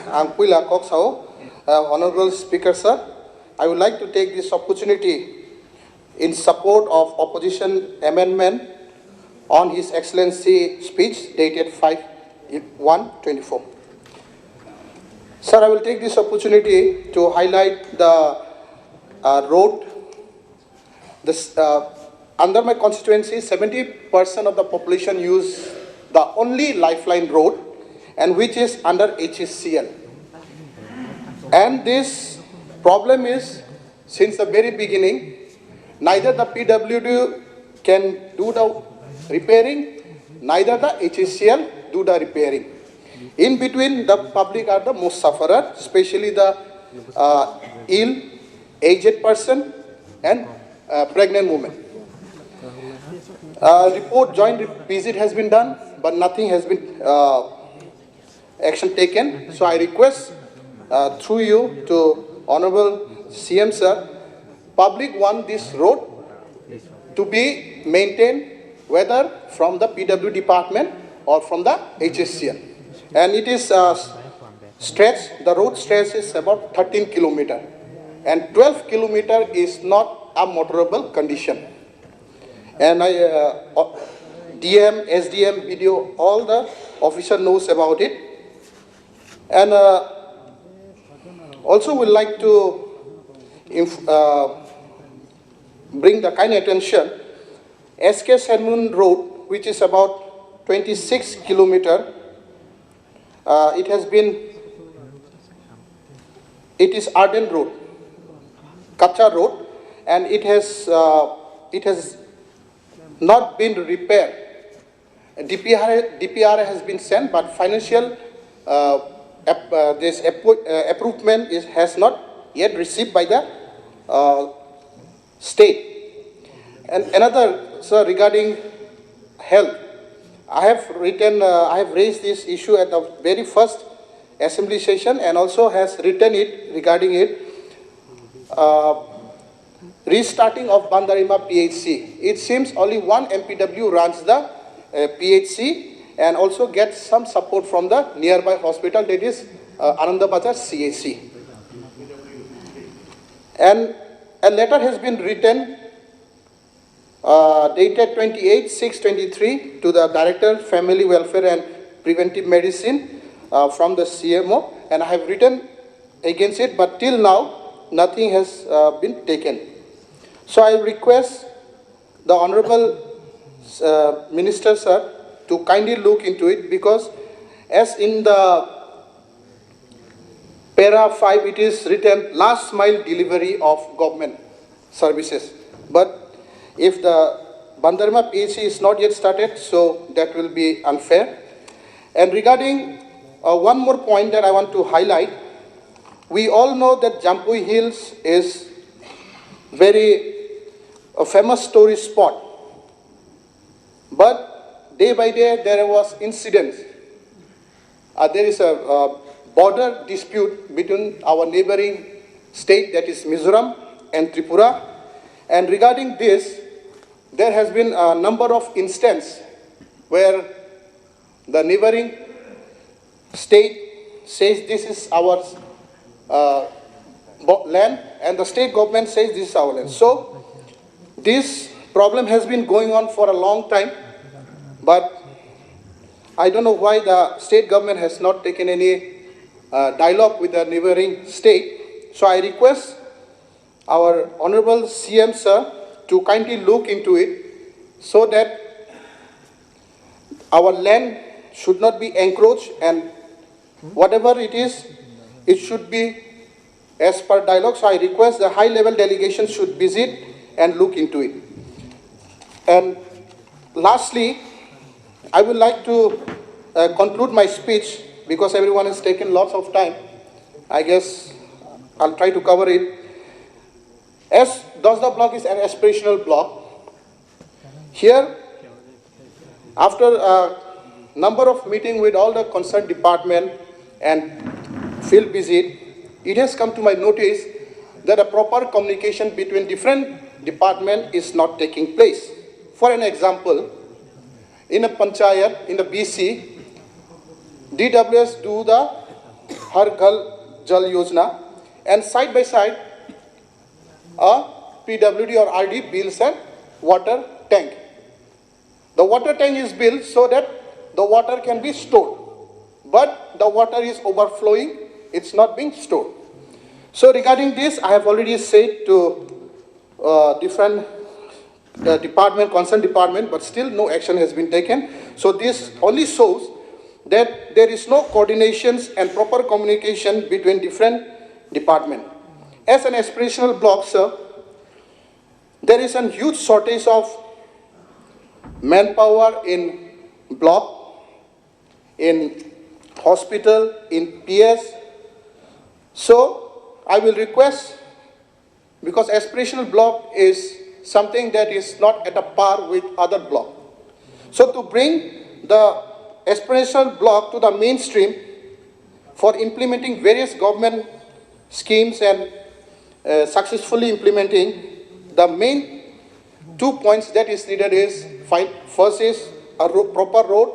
Angpuila Koksao, Honorable Speaker Sir, I would like to take this opportunity in support of opposition amendment on His Excellency speech dated 5/1/24. Sir, I will take this opportunity to highlight the road. Under my constituency, 70% of the population use the only lifeline road, and which is under HSCL. And this problem is, since the very beginning, neither the PWD can do the repairing, neither the HSCL do the repairing. In between, the public are the most sufferer, especially the ill, aged person, and pregnant women. Joint visit has been done, but nothing has been action taken. So I request through you to Honorable CM Sir, public want this road to be maintained whether from the PW department or from the HSCL. And it is stretch, the road stretch is about 13 kilometers, and 12 kilometers is not a motorable condition. And DM, SDM, video, all the officer knows about it. And also would like to bring the kind attention, SK Sermon Road, which is about 26 kilometers, it is Arden Road, Kacha Road, and it has not been repaired. DPR has been sent, but financial this approval has not yet received by the state. And another, sir, regarding health, I have raised this issue at the very first assembly session, and also has written it regarding it. Restarting of Bandarima PHC. It seems only one MPW runs the PHC and also gets some support from the nearby hospital, that is Anandabazar CHC. And a letter has been written dated 28/6/23 to the Director Family Welfare and Preventive Medicine from the CMO, and I have written against it, but till now nothing has been taken. So I request the Honorable Minister Sir to kindly look into it, because as in the para 5 it is written last mile delivery of government services. But if the Bandarima PHC is not yet started, so that will be unfair. And regarding one more point that I want to highlight, we all know that Jampui Hills is a famous tourist spot. But day by day there was incidents. There is a border dispute between our neighboring state, that is Mizoram and Tripura. And regarding this, there has been a number of instances where the neighboring state says this is our land, and the state government says this is our land. So this problem has been going on for a long time, but I don't know why the state government has not taken any dialogue with the neighboring state. So I request our Honorable CM Sir to kindly look into it, so that our land should not be encroached, and whatever it is, it should be as per dialogue. So I request the high-level delegation should visit and look into it. And lastly, I would like to conclude my speech, because everyone has taken lots of time. I guess I'll try to cover it. As Dosda block is an aspirational block, here, after a number of meetings with all the concerned department and field visit, it has come to my notice that a proper communication between different departments is not taking place. For an example, in a panchayat, in the BC, DWS do the Har Ghar Jal Yojana, and side by side, a PWD or RD builds a water tank. The water tank is built so that the water can be stored, but the water is overflowing, it's not being stored. So regarding this, I have already said to different concerned department, but still no action has been taken. So this only shows that there is no coordinations and proper communication between different departments. As an aspirational block, sir, there is a huge shortage of manpower in block, in hospital, in PS. So I will request, because aspirational block is something that is not at a par with other block. So to bring the aspirational block to the mainstream for implementing various government schemes and successfully implementing, the main 2 points that is needed is, first is a proper road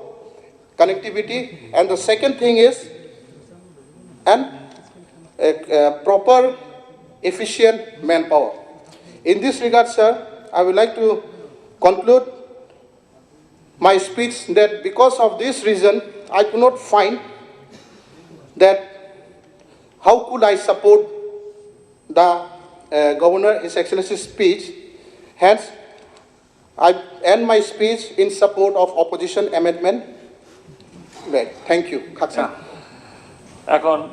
connectivity, and the second thing is a proper efficient manpower. In this regard, sir, I would like to conclude my speech that because of this reason, I could not find that how could I support the Governor, His Excellency's speech. Hence, I end my speech in support of opposition amendment. Right. Thank you. Khaksan. এখন